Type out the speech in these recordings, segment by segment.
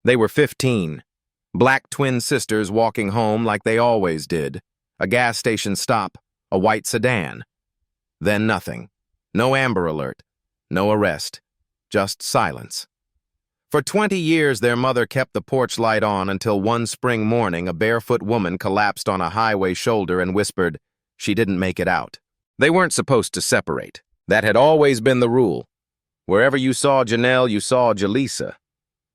They were 15. Black twin sisters walking home like they always did. A gas station stop, a white sedan. Then nothing. No Amber Alert. No arrest. Just silence. For 20 years, their mother kept the porch light on until one spring morning a barefoot woman collapsed on a highway shoulder and whispered she didn't make it out. They weren't supposed to separate. That had always been the rule. Wherever you saw Janelle, you saw Jalisa.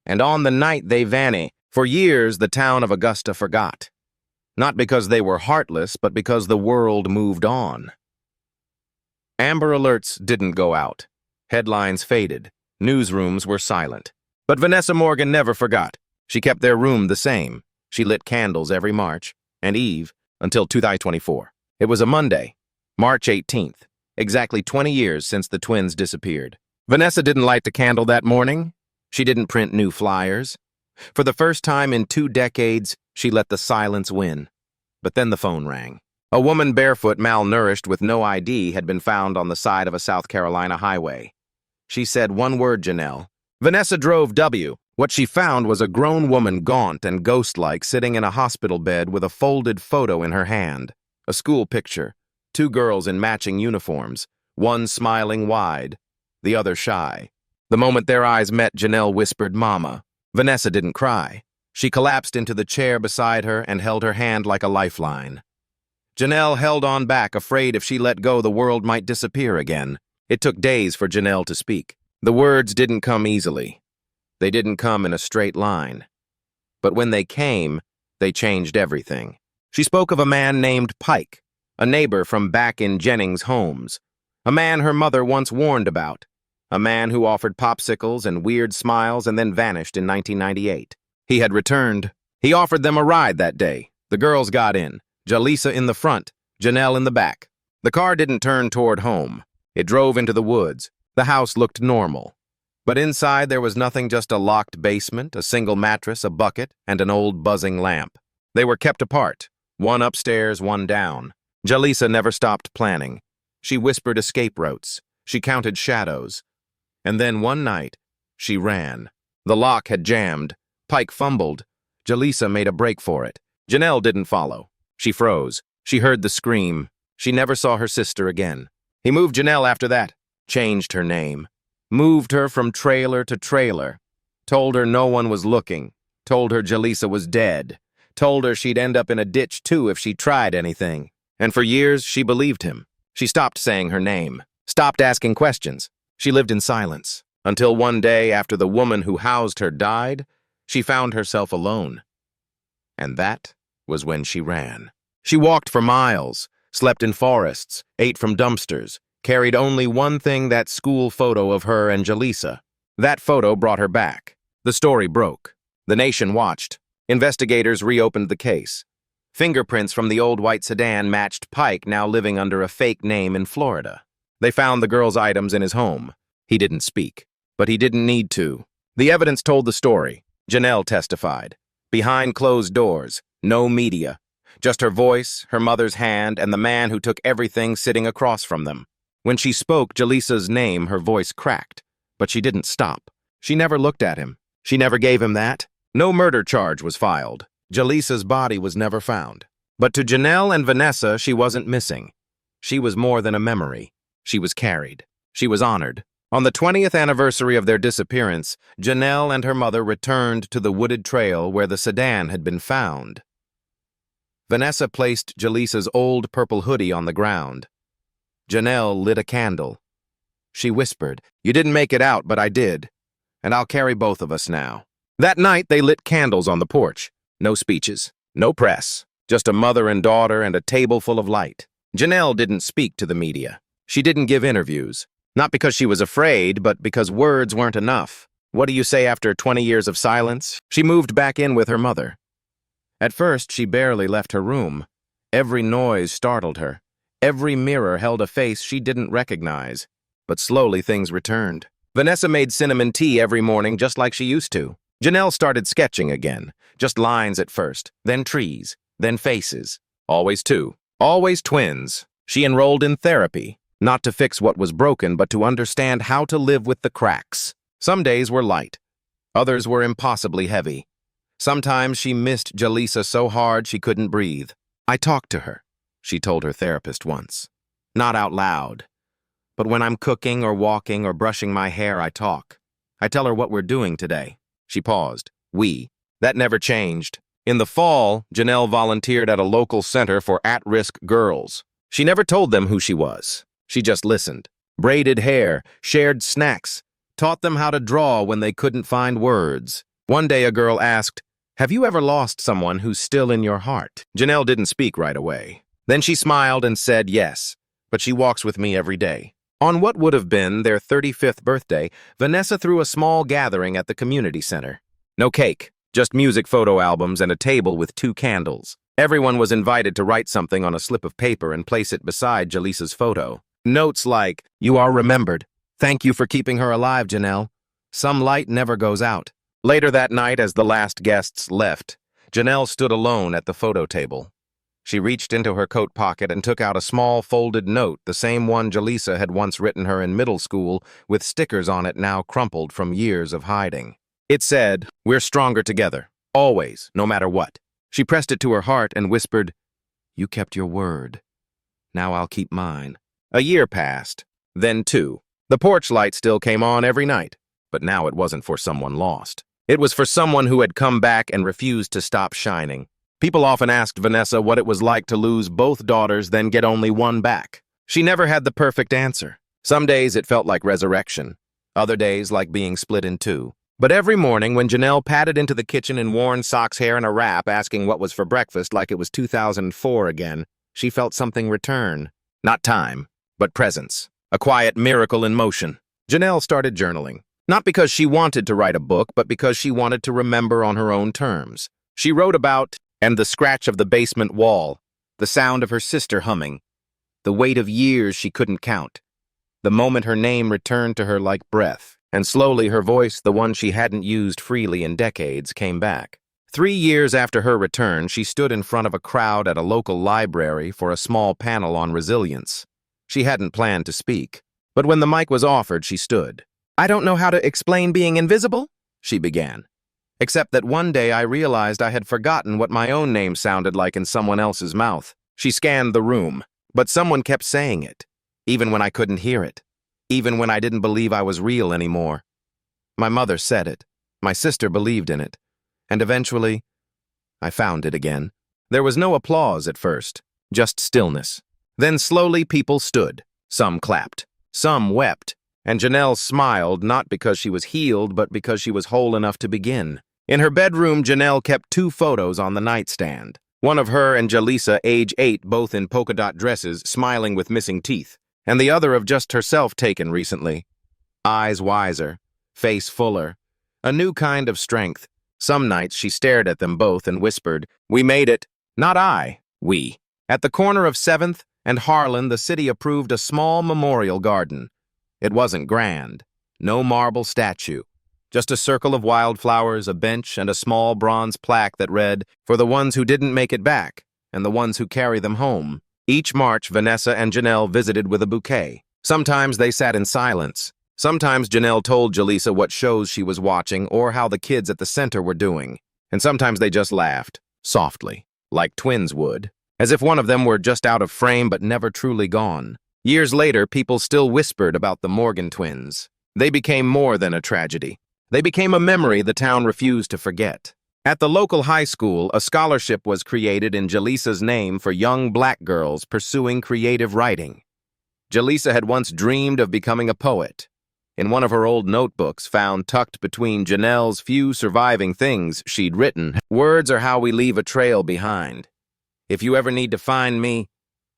And on the night they vanished, for years the town of Augusta forgot. Not because they were heartless, but because the world moved on. Amber Alerts didn't go out. Headlines faded. Newsrooms were silent. But Vanessa Morgan never forgot. She kept their room the same. She lit candles every March and Eve until 2024. It was a Monday, March 18th, exactly 20 years since the twins disappeared. Vanessa didn't light the candle that morning. She didn't print new flyers. For the first time in 2 decades, she let the silence win. But then the phone rang. A woman barefoot, malnourished, with no ID had been found on the side of a South Carolina highway. She said one word, Janelle. Vanessa drove W. What she found was a grown woman, gaunt and ghost-like, sitting in a hospital bed with a folded photo in her hand. A school picture. 2 girls in matching uniforms, one smiling wide, the other shy. The moment their eyes met, Janelle whispered, "Mama." Vanessa didn't cry. She collapsed into the chair beside her and held her hand like a lifeline. Janelle held on back, afraid if she let go, the world might disappear again. It took days for Janelle to speak. The words didn't come easily. They didn't come in a straight line. But when they came, they changed everything. She spoke of a man named Pike, a neighbor from back in Jennings' homes, a man her mother once warned about, a man who offered popsicles and weird smiles and then vanished in 1998. He had returned. He offered them a ride that day. The girls got in, Jalisa in the front, Janelle in the back. The car didn't turn toward home. It drove into the woods. The house looked normal. But inside there was nothing, just a locked basement, a single mattress, a bucket, and an old buzzing lamp. They were kept apart, one upstairs, one down. Jalisa never stopped planning. She whispered escape routes. She counted shadows. And then one night, she ran. The lock had jammed. Pike fumbled. Jalisa made a break for it. Janelle didn't follow. She froze. She heard the scream. She never saw her sister again. He moved Janelle after that. Changed her name. Moved her from trailer to trailer. Told her no one was looking. Told her Jalisa was dead. Told her she'd end up in a ditch too if she tried anything. And for years, she believed him. She stopped saying her name. Stopped asking questions. She lived in silence. Until one day, after the woman who housed her died, she found herself alone. And that was when she ran. She walked for miles, slept in forests, ate from dumpsters, carried only one thing, that school photo of her and Jalisa. That photo brought her back. The story broke. The nation watched. Investigators reopened the case. Fingerprints from the old white sedan matched Pike, now living under a fake name in Florida. They found the girl's items in his home. He didn't speak, but he didn't need to. The evidence told the story. Janelle testified. Behind closed doors, no media. Just her voice, her mother's hand, and the man who took everything sitting across from them. When she spoke Jalisa's name, her voice cracked, but she didn't stop. She never looked at him. She never gave him that. No murder charge was filed. Jalisa's body was never found. But to Janelle and Vanessa, she wasn't missing. She was more than a memory. She was carried. She was honored. On the 20th anniversary of their disappearance, Janelle and her mother returned to the wooded trail where the sedan had been found. Vanessa placed Jalisa's old purple hoodie on the ground. Janelle lit a candle. She whispered, "You didn't make it out, but I did. And I'll carry both of us now." That night, they lit candles on the porch. No speeches, no press, just a mother and daughter and a table full of light. Janelle didn't speak to the media. She didn't give interviews. Not because she was afraid, but because words weren't enough. What do you say after 20 years of silence? She moved back in with her mother. At first, she barely left her room. Every noise startled her. Every mirror held a face she didn't recognize. But slowly things returned. Vanessa made cinnamon tea every morning just like she used to. Janelle started sketching again. Just lines at first, then trees, then faces. Always 2. Always twins. She enrolled in therapy, not to fix what was broken, but to understand how to live with the cracks. Some days were light. Others were impossibly heavy. Sometimes she missed Jalisa so hard she couldn't breathe. "I talked to her," she told her therapist once. "Not out loud. But when I'm cooking or walking or brushing my hair, I talk. I tell her what we're doing today." She paused. "We." That never changed. In the fall, Janelle volunteered at a local center for at-risk girls. She never told them who she was. She just listened. Braided hair, shared snacks, taught them how to draw when they couldn't find words. One day a girl asked, "Have you ever lost someone who's still in your heart?" Janelle didn't speak right away. Then she smiled and said yes, but she walks with me every day. On what would have been their 35th birthday, Vanessa threw a small gathering at the community center. No cake, just music photo albums and a table with 2 candles. Everyone was invited to write something on a slip of paper and place it beside Jalisa's photo. Notes like, "You are remembered. Thank you for keeping her alive, Janelle. Some light never goes out." Later that night, as the last guests left, Janelle stood alone at the photo table. She reached into her coat pocket and took out a small folded note, the same one Jalisa had once written her in middle school, with stickers on it now crumpled from years of hiding. It said, "We're stronger together, always, no matter what." She pressed it to her heart and whispered, "You kept your word. Now I'll keep mine." A year passed, then 2. The porch light still came on every night, but now it wasn't for someone lost. It was for someone who had come back and refused to stop shining. People often asked Vanessa what it was like to lose both daughters, then get only one back. She never had the perfect answer. Some days it felt like resurrection, other days like being split in 2. But every morning when Janelle padded into the kitchen in worn socks, hair, and a wrap, asking what was for breakfast like it was 2004 again, she felt something return. Not time, but presence. A quiet miracle in motion. Janelle started journaling. Not because she wanted to write a book, but because she wanted to remember on her own terms. She wrote about, and the scratch of the basement wall, the sound of her sister humming, the weight of years she couldn't count, the moment her name returned to her like breath, and slowly her voice, the one she hadn't used freely in decades, came back. 3 years after her return, she stood in front of a crowd at a local library for a small panel on resilience. She hadn't planned to speak, but when the mic was offered, she stood. "I don't know how to explain being invisible," she began. "Except that one day I realized I had forgotten what my own name sounded like in someone else's mouth." She scanned the room, but someone kept saying it, even when I couldn't hear it, even when I didn't believe I was real anymore. My mother said it, my sister believed in it, and eventually, I found it again. There was no applause at first, just stillness. Then slowly people stood. Some clapped, some wept. And Janelle smiled, not because she was healed, but because she was whole enough to begin. In her bedroom, Janelle kept 2 photos on the nightstand. One of her and Jalisa, age 8, both in polka dot dresses, smiling with missing teeth, and the other of just herself taken recently. Eyes wiser, face fuller, a new kind of strength. Some nights she stared at them both and whispered, "We made it." Not I, we. At the corner of 7th and Harlan, the city approved a small memorial garden. It wasn't grand. No marble statue. Just a circle of wildflowers, a bench, and a small bronze plaque that read, "For the ones who didn't make it back, and the ones who carry them home." Each March, Vanessa and Janelle visited with a bouquet. Sometimes they sat in silence. Sometimes Janelle told Jalisa what shows she was watching or how the kids at the center were doing. And sometimes they just laughed, softly, like twins would, as if one of them were just out of frame but never truly gone. Years later, people still whispered about the Morgan twins. They became more than a tragedy. They became a memory the town refused to forget. At the local high school, a scholarship was created in Jalisa's name for young black girls pursuing creative writing. Jalisa had once dreamed of becoming a poet. In one of her old notebooks, found tucked between Janelle's few surviving things she'd written, "Words are how we leave a trail behind. If you ever need to find me,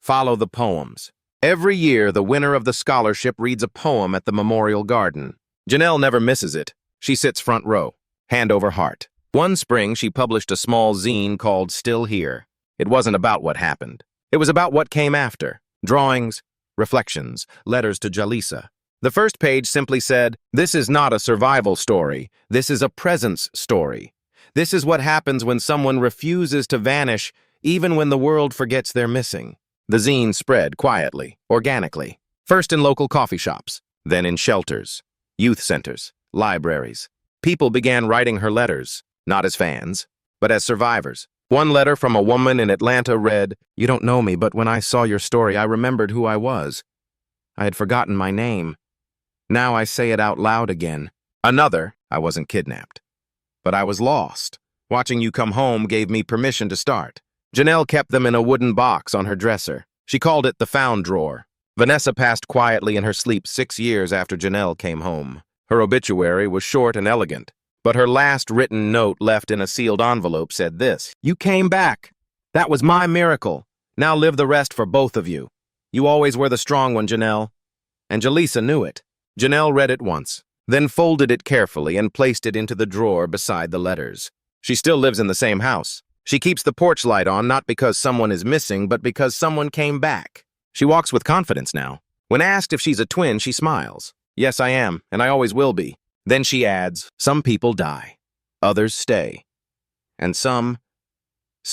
follow the poems." Every year, the winner of the scholarship reads a poem at the memorial garden. Janelle never misses it. She sits front row, hand over heart. One spring, she published a small zine called Still Here. It wasn't about what happened. It was about what came after. Drawings, reflections, letters to Jalisa. The first page simply said, "This is not a survival story. This is a presence story. This is what happens when someone refuses to vanish, even when the world forgets they're missing." The zine spread quietly, organically, first in local coffee shops, then in shelters, youth centers, libraries. People began writing her letters, not as fans, but as survivors. One letter from a woman in Atlanta read, "You don't know me, but when I saw your story, I remembered who I was. I had forgotten my name. Now I say it out loud again." Another, "I wasn't kidnapped, but I was lost. Watching you come home gave me permission to start." Janelle kept them in a wooden box on her dresser. She called it the found drawer. Vanessa passed quietly in her sleep 6 years after Janelle came home. Her obituary was short and elegant, but her last written note left in a sealed envelope said this: "You came back. That was my miracle. Now live the rest for both of you. You always were the strong one, Janelle." And Jalisa knew it. Janelle read it once, then folded it carefully and placed it into the drawer beside the letters. She still lives in the same house. She keeps the porch light on not because someone is missing, but because someone came back. She walks with confidence now. When asked if she's a twin, she smiles. "Yes, I am, and I always will be." Then she adds, "Some people die, others stay. And some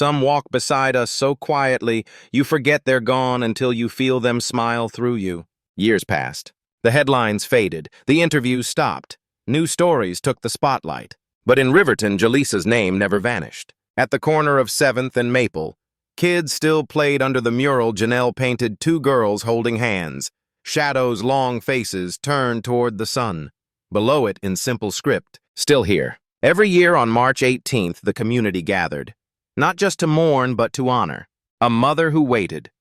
walk beside us so quietly, you forget they're gone until you feel them smile through you." Years passed. The headlines faded. The interviews stopped. New stories took the spotlight. But in Riverton, Jalisa's name never vanished. At the corner of 7th and Maple, kids still played under the mural Janelle painted, two girls holding hands, shadows, long faces turned toward the sun. Below it, in simple script, "Still here." Every year on March 18th, the community gathered, not just to mourn, but to honor. A mother who waited,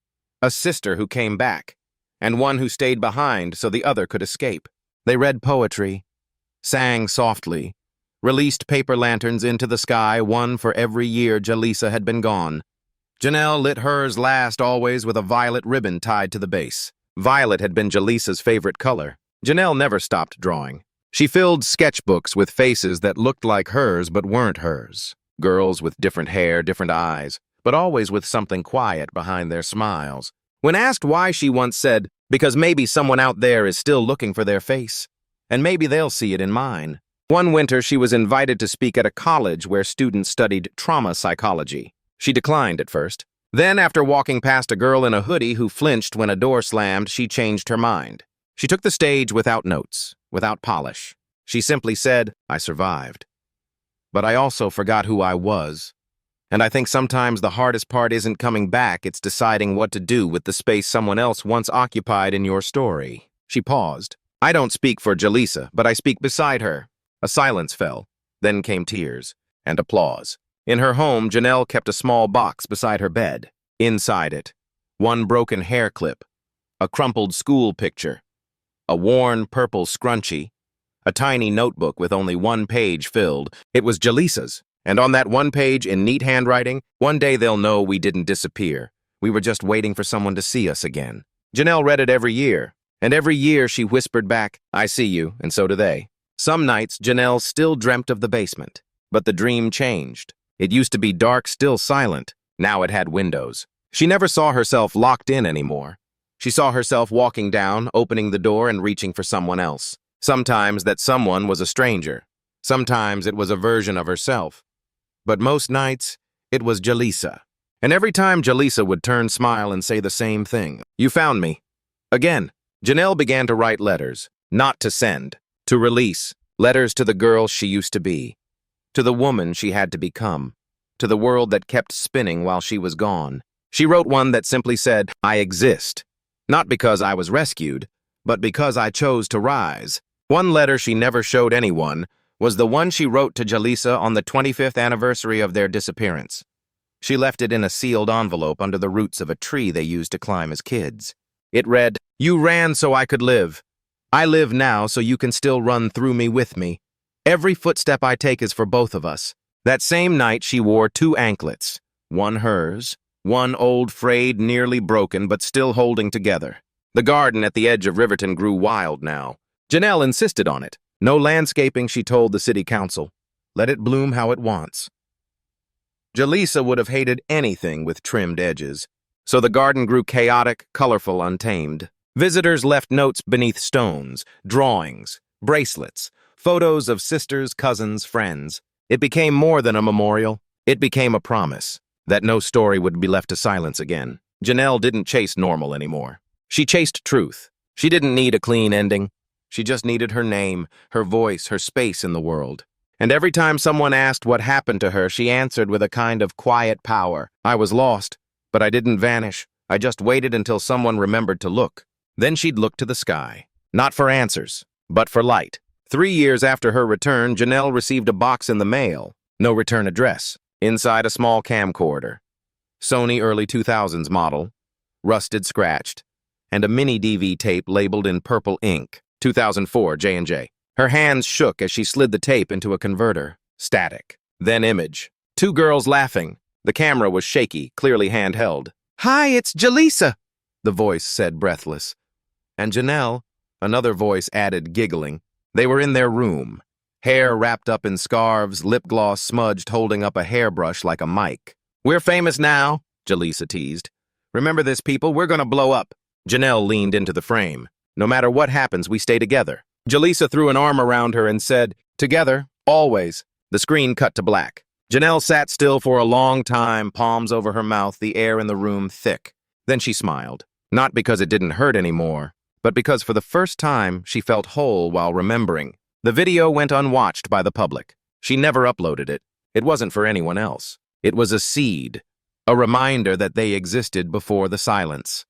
a sister who came back, and one who stayed behind so the other could escape. They read poetry, sang softly, released paper lanterns into the sky, one for every year Jalisa had been gone. Janelle lit hers last, always with a violet ribbon tied to the base. Violet had been Jalisa's favorite color. Janelle never stopped drawing. She filled sketchbooks with faces that looked like hers but weren't hers. Girls with different hair, different eyes, but always with something quiet behind their smiles. When asked why, she once said, "Because maybe someone out there is still looking for their face, and maybe they'll see it in mine." One winter, she was invited to speak at a college where students studied trauma psychology. She declined at first. Then, after walking past a girl in a hoodie who flinched when a door slammed, she changed her mind. She took the stage without notes, without polish. She simply said, "I survived. But I also forgot who I was. And I think sometimes the hardest part isn't coming back, it's deciding what to do with the space someone else once occupied in your story." She paused. "I don't speak for Jalisa, but I speak beside her." A silence fell. Then came tears and applause. In her home, Janelle kept a small box beside her bed. Inside it, one broken hair clip, a crumpled school picture, a worn purple scrunchie, a tiny notebook with only one page filled. It was Jalisa's, and on that one page, in neat handwriting, "One day they'll know we didn't disappear. We were just waiting for someone to see us again." Janelle read it every year, and every year she whispered back, "I see you, and so do they." Some nights, Janelle still dreamt of the basement, but the dream changed. It used to be dark, still silent. Now it had windows. She never saw herself locked in anymore. She saw herself walking down, opening the door and reaching for someone else. Sometimes that someone was a stranger. Sometimes it was a version of herself. But most nights, it was Jalisa. And every time Jalisa would turn, smile, and say the same thing, "You found me." Again, Janelle began to write letters, not to send, to release, letters to the girl she used to be, to the woman she had to become, to the world that kept spinning while she was gone. She wrote one that simply said, "I exist, not because I was rescued, but because I chose to rise." One letter she never showed anyone was the one she wrote to Jalisa on the 25th anniversary of their disappearance. She left it in a sealed envelope under the roots of a tree they used to climb as kids. It read, "You ran so I could live. I live now so you can still run through me with me. Every footstep I take is for both of us." That same night, she wore 2 anklets, one hers, one old, frayed, nearly broken, but still holding together. The garden at the edge of Riverton grew wild now. Janelle insisted on it. No landscaping, she told the city council. Let it bloom how it wants. Jalisa would have hated anything with trimmed edges. So the garden grew chaotic, colorful, untamed. Visitors left notes beneath stones, drawings, bracelets, photos of sisters, cousins, friends. It became more than a memorial. It became a promise that no story would be left to silence again. Janelle didn't chase normal anymore. She chased truth. She didn't need a clean ending. She just needed her name, her voice, her space in the world. And every time someone asked what happened to her, she answered with a kind of quiet power. I was lost, but I didn't vanish. I just waited until someone remembered to look. Then she'd look to the sky. Not for answers, but for light. 3 years after her return, Janelle received a box in the mail. No return address. Inside a small camcorder. Sony early 2000s model. Rusted, scratched. And a mini DV tape labeled in purple ink. 2004 J&J. Her hands shook as she slid the tape into a converter. Static. Then image. 2 girls laughing. The camera was shaky, clearly handheld. "Hi, it's Jalisa," the voice said, breathless. And Janelle, another voice added, giggling. They were in their room. Hair wrapped up in scarves, lip gloss smudged, holding up a hairbrush like a mic. "We're famous now," Jalisa teased. "Remember this, people? We're gonna blow up." Janelle leaned into the frame. "No matter what happens, we stay together." Jalisa threw an arm around her and said, "Together, always." The screen cut to black. Janelle sat still for a long time, palms over her mouth, the air in the room thick. Then she smiled. Not because it didn't hurt anymore, but because for the first time she felt whole while remembering. The video went unwatched by the public. She never uploaded it. It wasn't for anyone else. It was a seed, a reminder that they existed before the silence.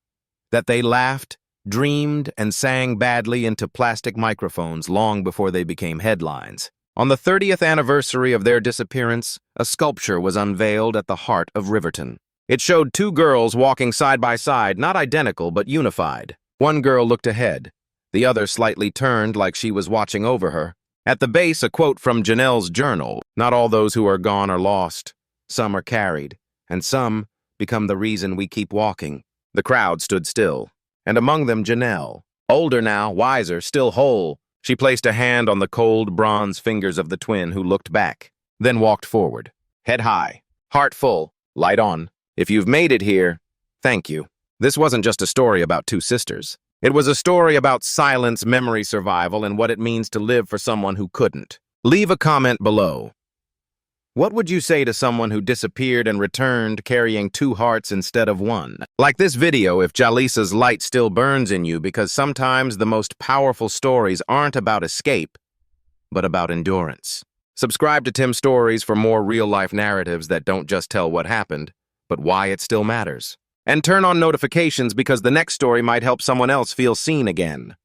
That they laughed, dreamed, and sang badly into plastic microphones long before they became headlines. On the 30th anniversary of their disappearance, a sculpture was unveiled at the heart of Riverton. It showed 2 girls walking side by side, not identical but unified. One girl looked ahead. The other slightly turned like she was watching over her. At the base, a quote from Janelle's journal. "Not all those who are gone are lost. Some are carried, and some become the reason we keep walking." The crowd stood still. And among them Janelle. Older now, wiser, still whole. She placed a hand on the cold bronze fingers of the twin who looked back, then walked forward. Head high, heart full, light on. If you've made it here, thank you. This wasn't just a story about 2 sisters. It was a story about silence, memory survival, and what it means to live for someone who couldn't. Leave a comment below. What would you say to someone who disappeared and returned carrying 2 hearts instead of 1? Like this video if Jalisa's light still burns in you, because sometimes the most powerful stories aren't about escape, but about endurance. Subscribe to Tim Stories for more real-life narratives that don't just tell what happened, but why it still matters. And turn on notifications because the next story might help someone else feel seen again.